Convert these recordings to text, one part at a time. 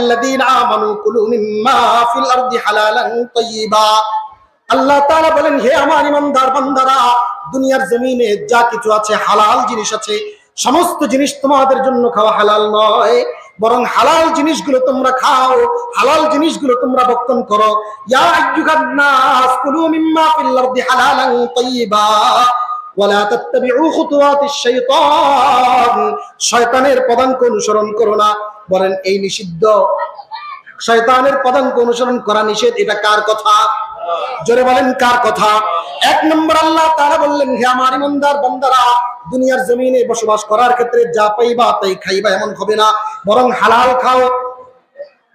আইয়ুহাল্লাযীনা আমানু কুলু মিম্মা ফিল আরদি হালালান তাইয়্যিবা। আল্লাহ তাআলা বলেন, হে আমার ঈমানদার বান্দারা, দুনিয়ার জমিনে যা কিছু আছে হালাল জিনিস আছে, সমস্ত জিনিস তোমাদের জন্য খাওয়া হালাল নয়, বরং হালাল জিনিসগুলো তোমরা খাও, হালাল জিনিসগুলো তোমরা ভক্ষণ করো। ইয়া আইয়ুহান নাস কুলু মিম্মা ফিল আরদি হালালান তাইয়্যিবা ওয়ালা তাত্তাবিউ খুতুওয়াতিশ শাইতান। শয়তানের পদাঙ্ক অনুসরণ করো না। বলেন এই নিষিদ্ধ, শয়তানের পদাঙ্ক অনুসরণ করা নিষেধ। এটা কার কথা? জোরে বলেন কার কথা? এক নম্বর আল্লাহ তাআলা বললেন, হে আমার ঈমানদার বান্দারা, দুনিয়ার জমিনে বসবাস করার ক্ষেত্রে যা পাইবা তাই খাইবা এমন হবে না, বরং হালাল খাও।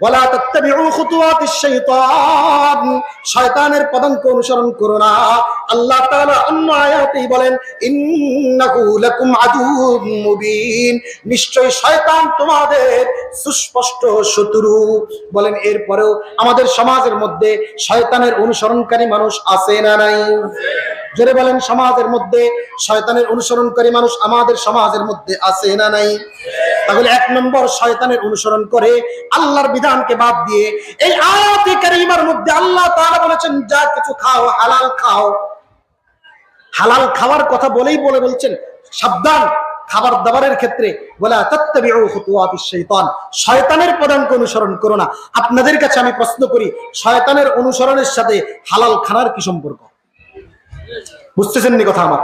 ওয়ালা তাত্তাবিউ খুতুওয়াতিশ শাইতান, শয়তানের পদাঙ্ক অনুসরণ করো না। আল্লাহ তাআলা অন্য আয়াতেই বলেন, ইন্নাহু লাকুম আদুউম মুবিন, নিশ্চয়ই শয়তান তোমাদের সুস্পষ্ট শত্রু। বলেন এরপরেও আমাদের সমাজের মধ্যে শয়তানের অনুসরণকারী মানুষ আছে না নাই? জোরে বলেন, সমাজের মধ্যে শয়তানের অনুসরণকারী মানুষ আমাদের সমাজের মধ্যে আছে না নাই? তাহলে এক নম্বর, শয়তানের অনুসরণ করে আল্লাহর বিধানকে বাদ দিয়ে। এই আয়াতে কারীমার মধ্যে আল্লাহ তাআলা বলেছেন, যা কিছু খাও হালাল খাও। হালাল খাওয়ার কথা বলেই বলছেন সাবধান খাবার দাবারের ক্ষেত্রে, ওয়ালা তাত্তাবিউ খুতুওয়াতিশ শাইতান, শয়তানের পদাঙ্ক অনুসরণ করো না। আপনাদের কাছে আমি প্রশ্ন করি, শয়তানের অনুসরণের সাথে হালাল খানার কি সম্পর্ক? বুঝতেছেন নি কথা আমার?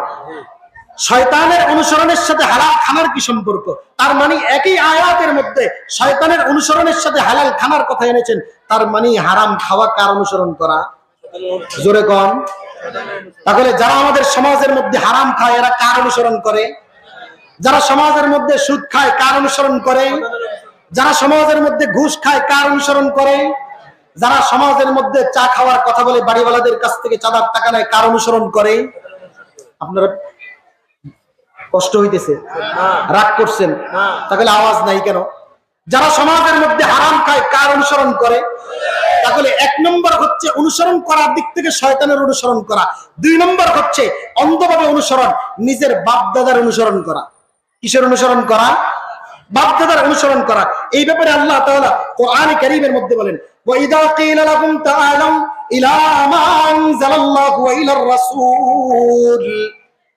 শয়তানের অনুসরণের সাথে হালাল খানার কি সম্পর্ক? তার মানে একই আয়াতের মধ্যে শয়তানের অনুসরণের সাথে হালাল খানার কথা এনেছেন, তার মানে হারাম খাওয়া কার অনুসরণ করা? জোরে কোন? তাহলে যারা আমাদের সমাজের মধ্যে হারাম খায় এরা কার অনুসরণ করে? যারা সমাজের মধ্যে সুদ খায় কার অনুসরণ করে? যারা সমাজের মধ্যে ঘুষ খায় কার অনুসরণ করে? যারা সমাজের মধ্যে চা খাওয়ার কথা বলে বাড়িওয়ালাদের কাছ থেকে চাঁদার টাকা নেয় কার অনুসরণ করে? আপনারা কষ্ট হইতেছে, রাগ করছেন, তাহলে আওয়াজ নাই কেন? যারা সমাজের মধ্যে হারাম খায় কার অনুসরণ করে? তাহলে এক নম্বর হচ্ছে অনুসরণ করার দিক থেকে শয়তানের অনুসরণ করা। দুই নম্বর হচ্ছে অন্ধভাবে অনুসরণ, নিজের বাপ দাদার অনুসরণ করা। কিসের অনুসরণ করা? বাপ দাদার অনুসরণ করা। এই ব্যাপারে আল্লাহ তাআলা কোরআনে কারীমের মধ্যে বলেন, ওয়া ইযা ক্বিলা লাকুম তাআলাউ ইলা মা আনজালাল্লাহু ওয়া ইলার রাসূল।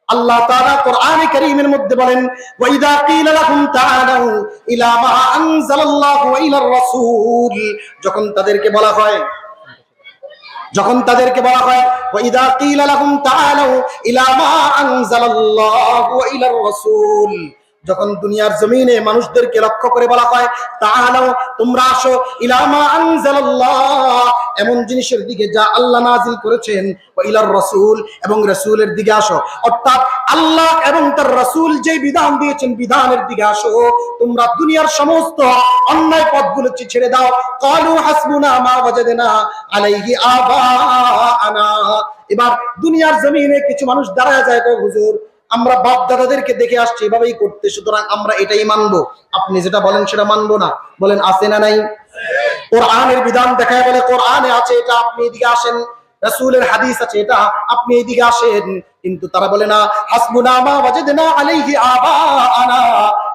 আল্লাহ তাআলা কোরআনে কারীমের মধ্যে বলেন, ওয়া ইযা ক্বিলা লাকুম তাআলাউ ইলা মা আনজালাল্লাহু ওয়া ইলার রাসূল, যখন তাদেরকে বলা হয় ওয়া ইযা ক্বিলা লাকুম তাআলাউ ইলা মা আনজালাল্লাহু ওয়া ইলার রাসূল, যখন দুনিয়ার জমিনে মানুষদেরকে লক্ষ্য করে বলা হয়, তাআলাও তোমরা আসো, ইলা মা আনজালাল্লাহ এমন জিনিসের দিকে যা আল্লাহ নাজিল করেছেন, ওয়া ইলার রাসূল এবং রাসূলের দিকে আসো, অর্থাৎ আল্লাহ এবং তার রাসূল যে বিধান দিয়েছেন বিধানের দিকে আসো। তোমরা দুনিয়ার সমস্ত অন্যায় পথগুলো ছেড়ে দাও। ক্বালু হাসবুনা মা ওয়াজাদনা আলাইহি আবাআনা। এবার দুনিয়ার জমিনে কিছু মানুষ দাঁড়ায় যায়, তো হুজুর আমরা বাপ দাদাদেরকে দেখে আসছি এভাবেই করতে, সুতরাং আমরা এটাই মানবো, আপনি যেটা বলেন সেটা মানবো না। বলেন আছে না নাই? কোরআনের বিধান দেখায় বলে কোরআনে আছে এটা, আপনি এদিকে আসেন। রাসূলের হাদিস আছে এটা, আপনি এদিকে আসেন। কিন্তু তারা বলে না, হাসবুনা মা ওয়াজাদনা আলাইহি আবাআনা,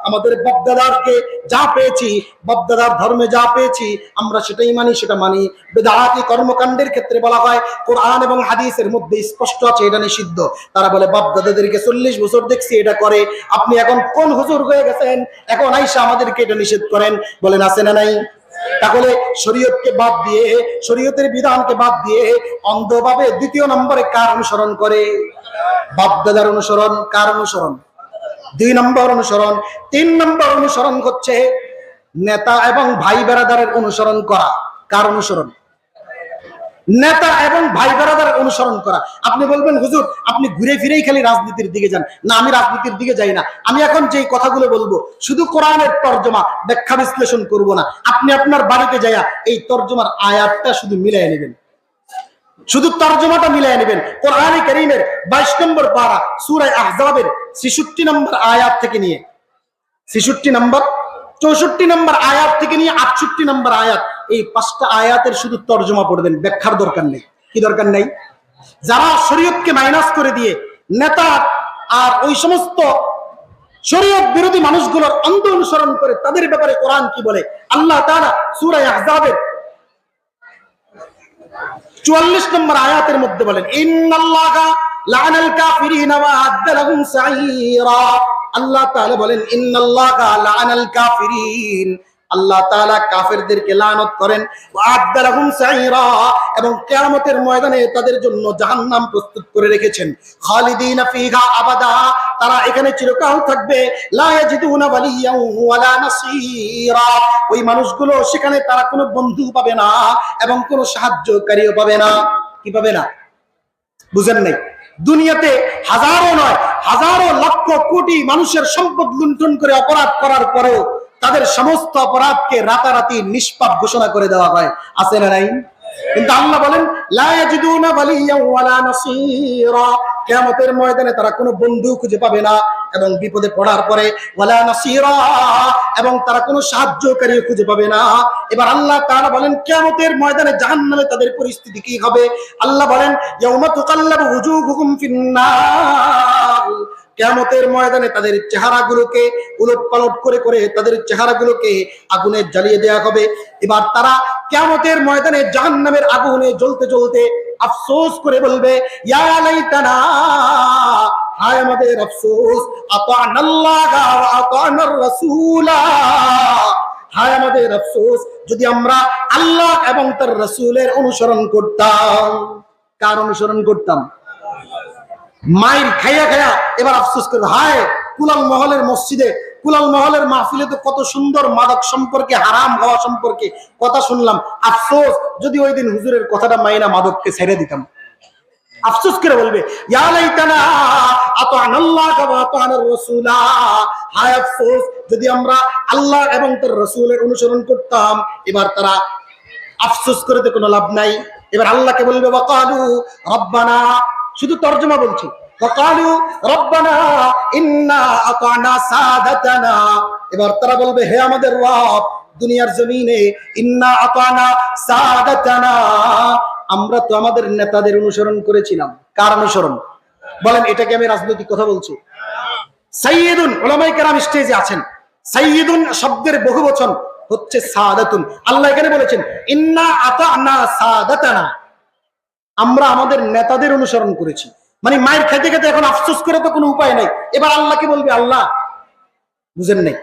আমাদের বাপদাদারকে যা পেয়েছি, বাপদাদার ধর্মে যা পেয়েছি আমরা সেটাই মানি, সেটা মানি। বিদআতি কর্মকাণ্ডের ক্ষেত্রে বলা হয় কোরআন এবং হাদিসের মধ্যে স্পষ্ট আছে এটা নিষিদ্ধ। তারা বলে বাপদাদাদেরকে 40 বছর দেখছি এটা করে, আপনি এখন কোন হুজুর হয়ে গেছেন, এখন আইসা আমাদেরকে এটা নিষেধ করেন? বলেন আছে না নাই? তাহলে শরীয়তকে বাদ দিয়ে, শরীয়তের বিধানকে বাদ দিয়ে অন্ধভাবে দ্বিতীয় নম্বরে কার অনুসরণ করে? বাপদাদার অনুসরণ। কার অনুসরণ? 2 নম্বর অনুসরণ। 3 নম্বর অনুসরণ হচ্ছে নেতা এবং ভাই বেরাদারের অনুসরণ করা। কার অনুসরণ? নেতা এবং ভাই বেরাদারের অনুসরণ করা। আপনি বলবেন হুজুর আপনি ঘুরে ফিরেই খালি রাজনীতির দিকে যান। না, আমি রাজনীতির দিকে যাই না। আমি এখন যেই কথাগুলো বলবো শুধু কোরআনের তরজমা, ব্যাখ্যা বিশ্লেষণ করব না। আপনি আপনার বাড়িতে যায়া এই তরজমার আয়াতটা শুধু মিলাই নেবেন, শুধু তরজমাটা মিলাই নেবেন। কোরআনে কারীমের 22 নম্বর পারা সূরা আহজাবের 66 নম্বর আয়াত থেকে নিয়ে 66 নম্বর 64 নম্বর আয়াত থেকে নিয়ে 68 নম্বর আয়াত, এই 5টা আয়াতের শুধু তরজমা পড়বেন, ব্যাখ্যার দরকার নেই। কি দরকার নেই? যারা শরীয়তকে মাইনাস করে দিয়ে নেতা আর ওই সমস্ত শরীয়ত বিরোধী মানুষগুলোর অন্ধ অনুসরণ করে তাদের ব্যাপারে কোরআন কি বলে? আল্লাহ তাআলা সূরা আহজাবের 44 নম্বর আয়াতের মধ্যে বলেন, ইন্নাল্লাহা লা'নাল কাফিরিনা ওয়া আ'আদ্দা লাহুম সাঈরা। আল্লাহ তাআলা বলেন, ইন্নাল্লাহা লা'নাল কাফিরিন, আল্লাহ তাআলা কাফেরদেরকে লানত করেন, ওয়া আ'আদ্দা লাহুম সাঈরা, এবং কিয়ামতের ময়দানে তাদের জন্য জাহান্নাম প্রস্তুত করে রেখেছেন। খালিদিনা ফিহা আবাদা, তারা এখানে চিরকাল থাকবে। লা ইয়াজিদুনা ওয়ালিয়ান ওয়ালা নাসীরা, ওই মানুষগুলো সেখানে তারা কোনো বন্ধু পাবে না এবং কোনো সাহায্যকারীও পাবে না। কি পাবে না? বুঝেন নাই? দুনিয়াতে হাজারো নয়, হাজারো লক্ষ কোটি মানুষের সম্পদ লুণ্ঠন করে অপরাধ করার পরেও তাদের সমস্ত অপরাধকে রাতারাতি নিষ্পাপ ঘোষণা করে দেওয়া হয়। আছে না নাই? কিন্তু আল্লাহ বলেন, লা ইয়াজিদুনা ওয়ালিয়ান ওয়ালা নাসীরা, কিয়ামতের ময়দানে তারা কোনো বন্ধু খুঁজে পাবে না এবং বিপদে পড়ার পরে ওয়ালা নাসীরা, এবং তারা কোনো সাহায্যকারী খুঁজে পাবে না। এবার আল্লাহ তাআলা বলেন, কিয়ামতের ময়দানে জাহান্নামে তাদের পরিস্থিতি কি হবে? আল্লাহ বলেন, ইয়াউমা তুকাল্লাবু ওয়ুজুহুকুম ফিন্নার, কিয়ামতের ময়দানে তাদের চেহারাগুলোকে উলটপালট করে করে তাদের চেহারাগুলোকে আগুনে জ্বালিয়ে দেওয়া হবে। এবার তারা কিয়ামতের ময়দানে জাহান্নামের আগুনে জ্বলতে জ্বলতে আফসোস করে বলবে, ইয়া লাইতানা, হায় আমাদের আফসোস, আতানাল্লাহা ওয়া আতানার রাসূলা, হায় আমাদের আফসোস যদি আমরা আল্লাহ এবং তার রাসূলের অনুসরণ করতাম। কার অনুসরণ করতাম? মাইর খাইয়া খাইয়া এবার আফসোস করবে, হায় কুলাল মহলের মসজিদে, কুলাল মহলের মাহফিলে তো কত সুন্দর মাদক সম্পর্কে, হারাম হওয়া সম্পর্কে কথা শুনলাম। আফসোস যদি ওই দিন হুজুরের কথাটা মাইনা মাদককে ছেড়ে দিতাম। আফসোস করে বলবে, ইয়া লাইতানা আতানাল্লাহা ওয়া আতানার রাসূলা, হায় আফসোস যদি আমরা আল্লাহ এবং তার রাসূলের অনুসরণ করতাম। এবার তারা আফসোস করে তো কোনো লাভ নাই। এবার আল্লাহকে বলবে, ওয়াকালু রব্বানা, শুধু তরজমা বলছি, ওয়াকালু রব্বানা ইন্না আতানা সাদাতানা, এবার তারা বলবে, হে আমাদের রব, দুনিয়ার জমিনে ইন্না আতানা সাদাতানা, আমরা তো আমাদের নেতাদের অনুসরণ করেছিলাম। কার অনুসরণ? বলেন, এটাকে আমি রাজনৈতিক কথা বলছি? সাইয়্যিদুন, উলামায়ে কেরাম স্টেজে আছেন, সাইয়্যিদুন শব্দের বহুবচন হচ্ছে সাদাতুন। আল্লাহ এখানে বলেছেন, ইন্না আতানা সাদাতানা, আমরা আমাদের নেতাদের অনুসরণ করেছি। মানে মায়ের খেতে খেতে এখন আফসোস করে তো কোনো উপায় নাই। এবার আল্লাহকে বলবে, আল্লাহ, বুঝেন নাই?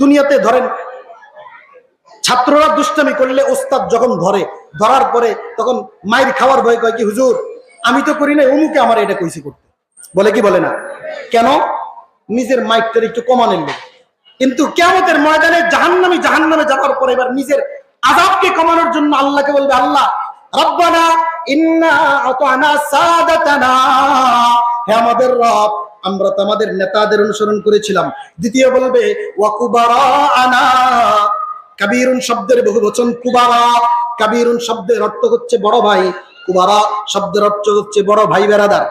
দুনিয়াতে ধরেন ছাত্ররা দুষ্টামি করলে ওস্তাদ যখন ধরার পরে তখন মায়ের খাওয়ার ভয় কয় কি, হুজুর আমি তো করি নাই, অমুকে আমার এটা কইছে করতে, বলে কি বলে না? কেন? নিজের মাইকটার একটু কমানোর লোক। কিন্তু কিয়ামতের ময়দানে জাহান্নামে যাওয়ার পরে এবার নিজের আযাবকে কমানোর জন্য আল্লাহকে বলবে, আল্লাহ রব্বানা ইন্না আতানা সাদাতানা, হে আমাদের রব, আমরা তো আমাদের নেতাদের অনুসরণ করেছিলাম। দ্বিতীয় বলবে, ওয়া কুবারানা, কাবীরুন শব্দের বহুবচন কুবারা, কাবীরুন শব্দের অর্থ হচ্ছে বড় ভাই, কুবারা শব্দের অর্থ হচ্ছে বড় ভাই বেরাদার।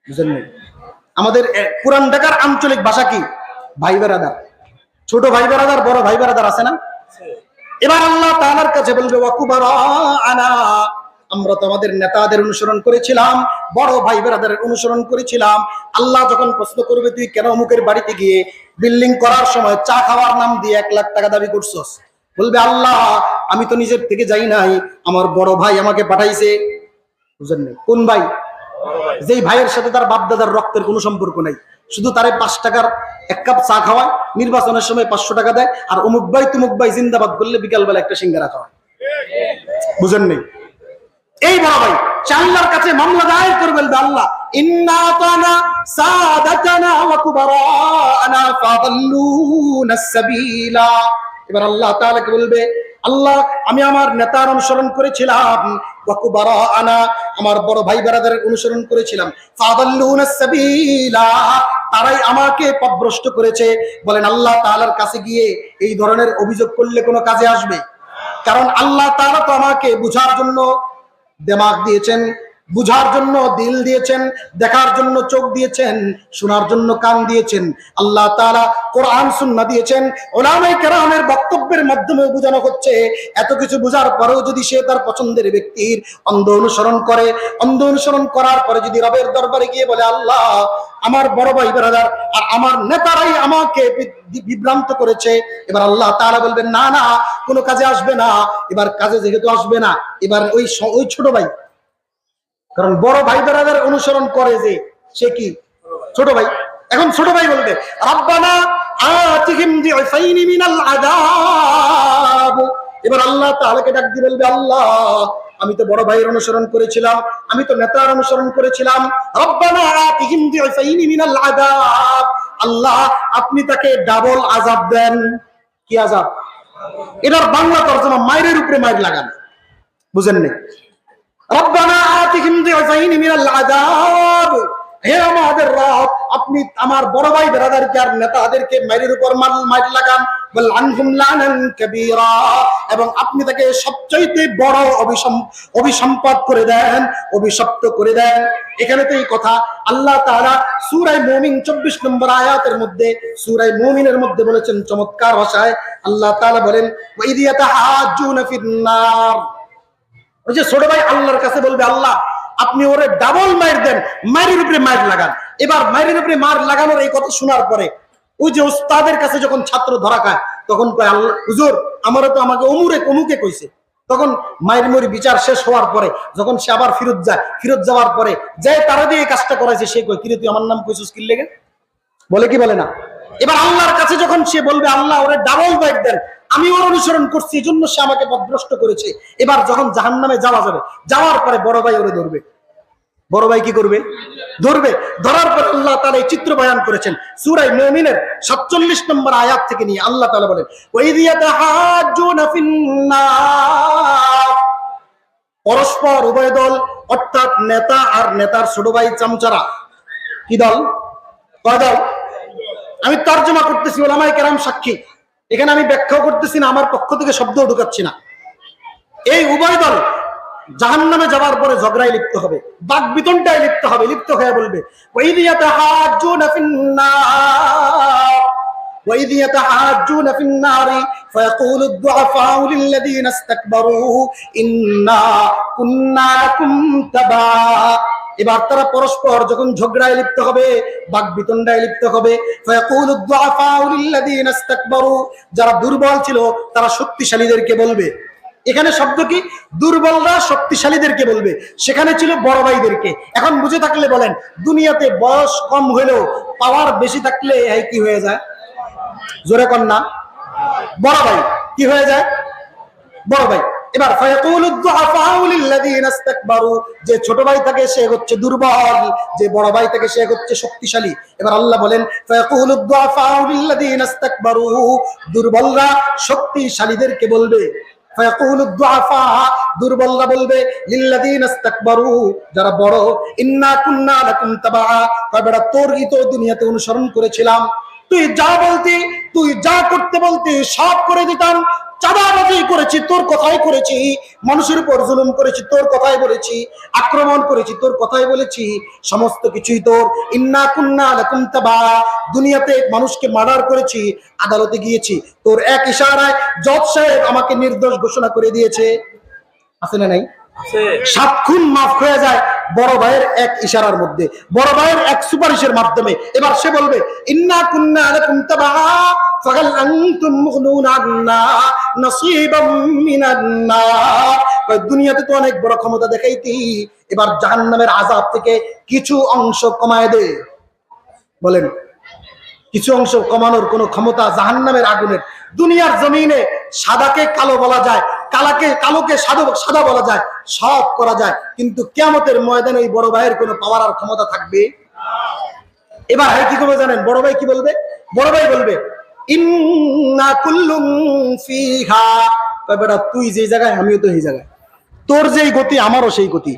বুঝলেন? আমাদের পুরান ঢাকার আঞ্চলিক ভাষা কি? ভাই বেরাদার। ছোট ভাই বেরাদার, বড় ভাই বেরাদার আছে না? এবার আল্লাহ তাআলার কাছে বলবে, ওয়া কুবারানা, আমরা তো আমাদের নেতাদের অনুসরণ করেছিলাম, বড় ভাই বেরাদারের অনুসরণ করেছিলাম। আল্লাহ যখন প্রশ্ন করবে, তুই কেন অমুকের বাড়িতে গিয়ে বিল্ডিং করার সময় চা খাওয়ার নাম দিয়ে 1 লাখ টাকা দাবি করছস? বলবে, আল্লাহ আমি তো নিজের থেকে যাই নাই, আমার বড় ভাই আমাকে পাঠাইছে। বুঝলেন না? কোন ভাই? যেই ভাইয়ের সাথে তার বাপ দাদার রক্তের কোনো সম্পর্ক নাই, শুধু তারে 5 টাকার 1 কাপ চা খাওয়ায়, নির্বাচনের সময় 500 টাকা দেয়, আর অমুক ভাই তুমুক ভাই জিন্দাবাদ করলে বিকালবেলা একটা সিঙ্গারা খাওয়ায়। বুঝেন নেই? এই বড় ভাই আল্লাহর কাছে মামলা দায়ের করে বলবে, আল্লাহ ইন্না আতানা সাদাতানা ওয়া কুবারানা ফাদাল্লুনা সাবিলা। এবার আল্লাহ তাআলাকে বলবে, আল্লাহ আমি আমার নেতার অনুসরণ করেছিলাম, ওয়া কুবারানা আমার বড় ভাই বেরাদারের অনুসরণ করেছিলাম, ফাদাল্লুনা সাবিলা তারাই আমাকে পথভ্রষ্ট করেছে। বলেন, আল্লাহ তাআলার কাছে গিয়ে এই ধরনের অভিযোগ করলে কোনো কাজে আসবে? কারণ আল্লাহ তাআলা তো আমাকে বুঝার জন্য দিমাগ দিয়েছেন, বুঝার জন্য দিল দিয়েছেন, দেখার জন্য চোখ দিয়েছেন, শোনার জন্য কান দিয়েছেন। আল্লাহ তাআলা কোরআন সুন্নাহ দিয়েছেন। উলামায়ে কেরামের বক্তব্যের মাধ্যমে বোঝানো হচ্ছে, এত কিছু বোঝার পরেও যদি সে তার পছন্দের ব্যক্তির অন্ধ অনুসরণ করে, অন্ধ অনুসরণ করার পরে যদি রবের দরবারে গিয়ে বলে, আল্লাহ আমার বড় ভাই ব্রাদার আর আমার নেতারাই আমাকে বিভ্রান্ত করেছে, এবার আল্লাহ তাআলা বলবেন না না, কোনো কাজে আসবে না। এবার কাজে যেহেতু আসবে না, এবার ওই ছোট ভাই, কারণ বড় ভাই ব্রাদার অনুসরণ করে যে সে কি ছোট ভাই। এখন ছোট ভাই বলবে, রাব্বানা আতিহিম দিফাইনি মিনাল আযাব। এবার আল্লাহ তাআলাকে ডাক দিয়ে বলবে, আল্লাহ আমি তো বড় ভাইয়ের অনুসরণ করেছিলাম, আমি তো নেতার অনুসরণ করেছিলাম। রব্বানা আতিহিম দিফাইনি মিনাল আযাব, আল্লাহ আপনি তাকে ডাবল আযাব দেন। কি আযাব? এটার বাংলা তরজমা মায়ের উপরে মায়ের লাগান, বুঝেন নি? রব্বানা আতিহিম দিফাইনি মিনাল আযাব, হে আমাদের রব আপনি আমার বড় ভাই ব্রাদারকে আর নেতাদেরকে মায়ের উপর মার লাগান, বল আনহুম লানান কাবীরা, এবং আপনি তাকে সবচেয়ে বড় অভিসম্পাদ করে দেন, অভিশপ্ত করে দেন। এখানে তো এই কথা আল্লাহ তাআলা সূরা মুমিন 24 নম্বর আয়াতের মধ্যে, সূরা মুমিনের মধ্যে বলেছেন চমৎকার ভাষায়। আল্লাহ তাআলা বলেন, ওয়া ইয ইয়াতাহাজ্জুনা ফিন-নার, ওই যে ছোট ভাই আল্লাহর কাছে বলবে, আল্লাহ আপনি ওরে ডাবল মার দেন, মায়ের উপরে মার লাগান। এবার মায়ের উপরে মার লাগানোর এই কথা শোনার পরে ওই যে উস্তাদের কাছে যখন ছাত্র ধরা খায়, তখন কয়, আল্লাহ হুজুর আমারও তো আমাকে অমুকে কইছে। তখন মায়ের মরি বিচার শেষ হওয়ার পরে যখন সে আবার ফিরত যায়, ফিরত যাওয়ার পরে যে তারা দিয়ে এই কাজটা করাইছে সে কয়, কিরে তুই আমার নাম কইছিস কি লেগে? বলে কি বলে না? এবার আল্লাহর কাছে যখন সে বলবে, আল্লাহ ওরে ডাবল বাইক দেন, আমি ওর অনুসরণ করছি এই জন্য সে আমাকে পথভ্রষ্ট করেছে। এবার যখন জাহান্নামে যাওয়া যাবে, যাওয়ার পরে বড় ভাই ওরে ধরবে। বড় ভাই কি করবে? ধরবে। ধরার পর আল্লাহ তাআলা এই চিত্র বয়ান করেছেন সূরা মুমিনের 47 নম্বর আয়াত থেকে নিয়ে। আল্লাহ তাআলা বলেন, ওয়াইদ ইয়াতাহাজ্জুনা ফিন-নার, পরস্পর উভয় দল, অর্থাৎ নেতা আর নেতার ছোট ভাই চামচারা, কি দল? কয় দল? আমি তর্জমা করতেছি, উলামায়ে কেরাম সাক্ষী, এখানে আমি ব্যাখ্যাও করতেছি না, আমার পক্ষ থেকে শব্দও ঢুকাচ্ছি না। এই উভয় দল জাহান্নামে যাওয়ার পরে ঝগড়ায় লিপ্ত হবে, বাকবিতণ্ডায় লিপ্ত হবে, লিপ্ত হয়ে বলবে, ওয়াইদ ইয়াতাহাজ্জুনা ফিন-নার وإذ يتحاجون في النار فيقول الضعفاء للذين استكبروا إنا كنا لكم تبعا। এবার তারা পরস্পর যখন ঝগড়ায় লিপ্ত হবে, বাকবিতণ্ডায় লিপ্ত হবে, ফায়াকুলু দুআফাউ লিল্লাযিনা ইসতাকবারু, যারা দুর্বল ছিল তারা শক্তিশালীদেরকে বলবে। এখানে শব্দ কি? দুর্বলরা শক্তিশালীদেরকে বলবে, সেখানে ছিল বড় ভাইদেরকে। এখন বুঝে থাকলে বলেন, দুনিয়াতে বয়স কম হলেও পাওয়ার বেশি থাকলে এই কি হয়ে যায়? জোরে কর না, বড় ভাই কি হয়ে যায়? বড় ভাই। এবার ফায়াকুলু দুআফাউ লিল্লাযিনা ইসতাকবারু, যে ছোট ভাই থাকে সে হচ্ছে দুর্বল, যে বড় ভাই থাকে সে হচ্ছে শক্তিশালী। এবার আল্লাহ বলেন, ফায়াকুলু দুআফাউ লিল্লাযিনা ইসতাকবারু, দুর্বলরা শক্তিশালীদেরকে বলবে, ফায়াকুলু দুআফা, দুর্বলরা বলবে, লিল্লাযিনা ইসতাকবারু, যারা বড়, ইন্না কুন্না লাকুম তাবা, তবে তোরই তো দুনিয়াতে অনুসরণ করেছিলাম, তুই যা বলতি, তুই যা করতে বলতি সব করে দিতাম, চাঁদাবাজি করেছি তোর কথাই করেছি, মানুষের উপর জুলুম করেছি তোর কথাই বলেছি, আক্রমণ করেছি তোর কথাই বলেছি, সমস্ত কিছুই তোর। ইন্না কুন্না লাকুম তাবা, দুনিয়াতে মানুষকে মার্ডার করেছি, আদালতে গিয়েছি, তোর এক ইশারায় জজ সাহেব আমাকে নির্দোষ ঘোষণা করে দিয়েছে। আছে না নাই? 7 খুন মাফ হয়ে যায় বড় ভাইয়ের এক ইশারার মধ্যে, বড় ভাইয়ের এক সুপারিশের মাধ্যমে। এবার সে বলবে, ইন্না কুন্না লাকুম তাবা ফাহাল আনতুম মুগনুনা আন্না নাসীবাম মিনান নার, দুনিয়াতে তো অনেক বড় ক্ষমতা দেখাইতি, এবার জাহান্নামের আযাব থেকে কিছু অংশ কমায় দে। বলেন, কিছু অংশ কমানোর কোন ক্ষমতা জাহান্নামের আগুনের? দুনিয়ার জমিনে সাদাকে কালো বলা যায়, কালোকে সাদা বলা যায়, সব করা যায়, কিন্তু কিয়ামতের ময়দানে ওই বড় ভাইয়ের কোনো পাওয়ার আর ক্ষমতা থাকবে? এবার কি করবে জানেন? বড় ভাই কি বলবে? বড় ভাই বলবে, ইন্না কুল্লুম ফিহা, বেটা তুই যে জায়গায় আমিও তো এই জায়গায়, তোর যেই গতি আমারও সেই গতি।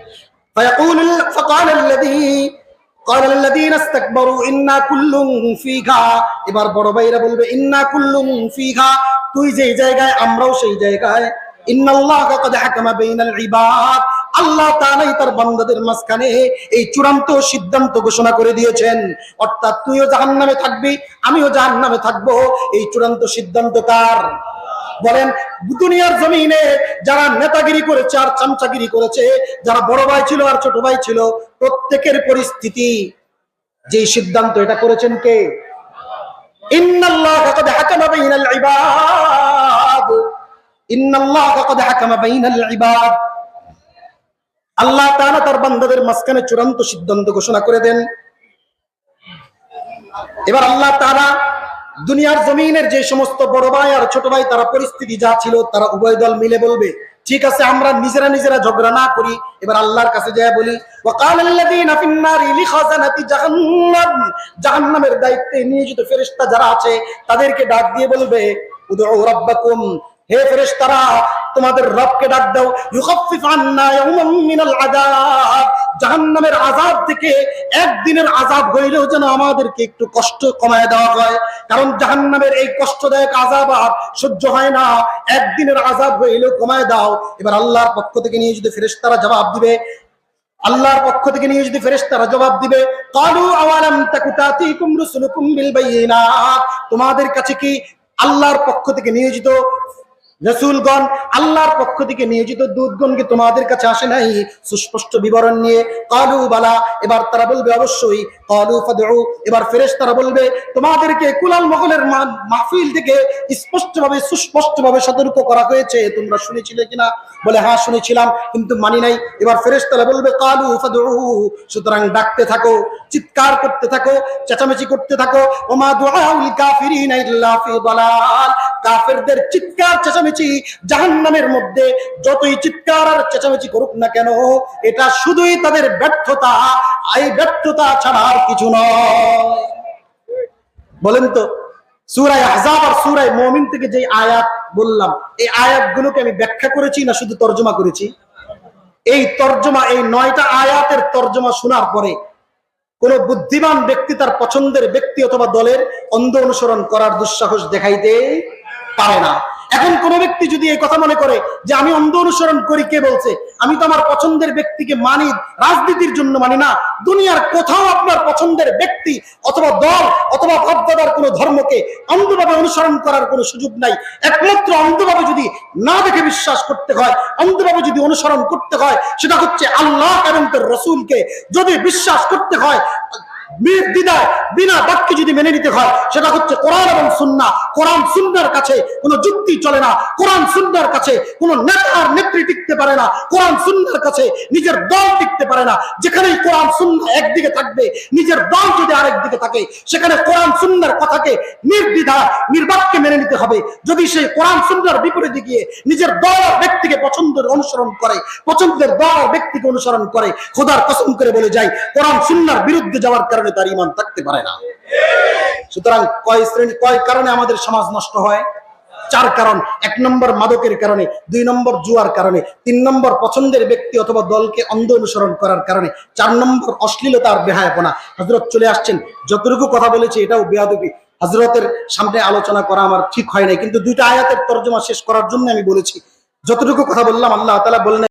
এবার বড় ভাইরা বলবে, ইন্না কুল্লুম ফিহা, তুই যেই জায়গায় আমরাও সেই জায়গায়। ইন্নাল্লাহা ক্বাদ হাকামা বাইনাল ইবাদ, আল্লাহ তাআলাই তার বান্দাদের মাঝখানে এই চূড়ান্ত সিদ্ধান্ত ঘোষণা করে দিয়েছেন, অর্থাৎ তুইও জাহান্নামে থাকবি, আমিও জাহান্নামে থাকবো। এই চূড়ান্ত সিদ্ধান্ত কার? বলেন, দুনিয়ার জমিনে যারা নেতাগিরি করেছে আর চামচাগিরি করেছে, যারা বড় ভাই ছিল আর ছোট ভাই ছিল, প্রত্যেকের পরিস্থিতি যে সিদ্ধান্ত এটা করেছেন কে? ইন্নাল্লাহা ক্বাদ হাকামা বাইনাল ইবাদ, ইন্নাল্লাহা ক্বাদ হাকামা বাইনাল ইবাদ। আল্লাহ তাআলা তার বান্দাদের মাঝখানে চূড়ান্ত সিদ্ধান্ত ঘোষণা করে দেন। এবার আল্লাহ তাআলা দুনিয়ার জমিনের যে সমস্ত বড় ভাই আর ছোট ভাই তারা পরিস্থিতি যা ছিল, তারা উভয় দল মিলে বলবে, ঠিক আছে আমরা নিজেরা ঝগড়া না করি, এবার আল্লাহর কাছে যায় বলি, ওয়াকালাল্লাযীনা ফিন-নারি লিখাযানাতি জাহান্নাম, জাহান্নামের দায়িত্বে নিয়োজিত ফেরেশতা যারা আছে তাদেরকে ডাক দিয়ে বলবে, উদউ রাব্বাকুম, হে ফেরেশতারা তোমাদের রবকে ডাক দাও, ইউখাফফিফ আন্না ইয়াওমান মিনাল আযাব, জাহান্নামের আযাব থেকে একদিনের আযাব হইলেও যেন আমাদেরকে একটু কষ্ট কমায় দেওয়া হয়, কারণ জাহান্নামের এই কষ্টদায়ক আযাব আর সহ্য হয় না, একদিনের আযাব হইলেও কমায় দাও। এবার আল্লাহর পক্ষ থেকে নিয়োজিত ফেরেশতারা জবাব দিবে, আল্লাহর পক্ষ থেকে নিয়োজিত ফেরেশতারা জবাব দিবে, ক্বালু আওয়ালাম তাকু তাতিকুম রুসুলুকুম বিল বায়িনাত, তোমাদের কাছে কি আল্লাহর পক্ষ থেকে নিয়োজিত রাসূলগণ, আল্লাহর পক্ষ থেকে নিয়োজিত দূতগণকে তোমাদের কাছে আসে নাই সুস্পষ্ট বিবরণ নিয়ে? ক্বালু বালা, এবার তারা বলবে অবশ্যই। ক্বালু ফাদউ, এবার ফেরেশতারা বলবে তোমাদেরকে কুলাল মুগলের মাহফিল থেকে স্পষ্টভাবে সুস্পষ্টভাবে সতর্ক করা হয়েছে, তোমরা শুনেছিলে কিনা? বলে হ্যাঁ শুনেছিলাম, কিন্তু মানি নাই। এবার ফেরেশতারা বলবে ক্বালু ফাদউ, সুতরাং ডাকতে থাকো, চিৎকার করতে থাকো, চেঁচামেচি করতে থাকো। ওমা দুআউল কাফিরিনা ইল্লা ফি দালাল, কাফেরদের চিৎকার চেঁচামেচি জাহান্নামের মধ্যে যতই চিৎকার আর চেঁচামেচি করুক না কেন, এটা শুধুই তাদের ব্যর্থতা, এই ব্যর্থতা ছাড়া আর কিছু নয়। বলেন তো, সূরা আহজাব আর সূরা মুমিন থেকে যে আয়াত বললাম, এই আয়াতগুলোকে আমি ব্যাখ্যা করেছি না শুধু তরজমা করেছি? এই তরজমা, এই 9টা আয়াতের তরজমা শোনার পরে কোন বুদ্ধিমান ব্যক্তি তার পছন্দের ব্যক্তি অথবা দলের অন্ধ অনুসরণ করার দুঃসাহস দেখাইতে পারে না। এখন কোন ব্যক্তি যদি এই কথা মনে করে যে আমি অন্ধ অনুসরণ করি, কে বলছে? আমি তো আমার পছন্দের ব্যক্তিকে মানি, রাজনীতির জন্য মানি না। দুনিয়ার কোথাও আপনার পছন্দের ব্যক্তি অথবা দল অথবা ভাবদাদার কোন ধর্মকে অন্ধভাবে অনুসরণ করার কোনো সুযোগ নাই। একমাত্র অন্ধভাবে যদি না দেখে বিশ্বাস করতে হয়, অন্ধভাবে যদি অনুসরণ করতে হয়, সেটা হচ্ছে আল্লাহ এবং তার রাসূলকে যদি বিশ্বাস করতে হয়, নির্দ্বিধায় বিনা বাক্যে যদি মেনে নিতে হয়, সেটা হচ্ছে কোরআন এবং সুন্নাহ। কোরআন সুন্নাহর কাছে কোনো যুক্তি চলে না, কোরআন সুন্নাহর কাছে কোনো নেতার নেত্রী টিকতে পারে না, কোরআন সুন্নাহর কাছে নিজের দল টিকতে পারে না। যেখানেই কোরআন সুন্নাহ একদিকে থাকবে, নিজের দল যদি আরেক দিকে থাকে, সেখানে কোরআন সুন্নাহর কথাকে নির্দ্বিধায় নির্বাক্যে মেনে নিতে হবে। যদি সেই কোরআন সুন্নাহর বিপরীতে গিয়ে নিজের দল আর ব্যক্তিকে পছন্দের অনুসরণ করে, পছন্দের দল আর ব্যক্তিকে অনুসরণ করে, খোদার কসম করে বলে যায়, কোরআন সুন্নাহর বিরুদ্ধে যাওয়ার কারণে তার ঈমান থাকতে পারে না। সুতরাং কয় কারণে আমাদের সমাজ নষ্ট হয়? 4 কারণ। 1 নম্বর মাদকের কারণে, 2 নম্বর জুয়ার কারণে, 3 নম্বর পছন্দের ব্যক্তি অথবা দলকে অন্ধ অনুসরণ করার কারণে, 4 নম্বর অশ্লীলতা আর বেহায়াপনা। হযরত চলে আসছেন, যতটুকু কথা বলেছি এটাও বেয়াদবি, হযরতের সামনে আলোচনা করা আমার ঠিক হয় নাই, কিন্তু 2টা আয়াতের তরজমা শেষ করার জন্য আমি বলেছি। যতটুকু কথা বললাম, আল্লাহ তাআলা বললেন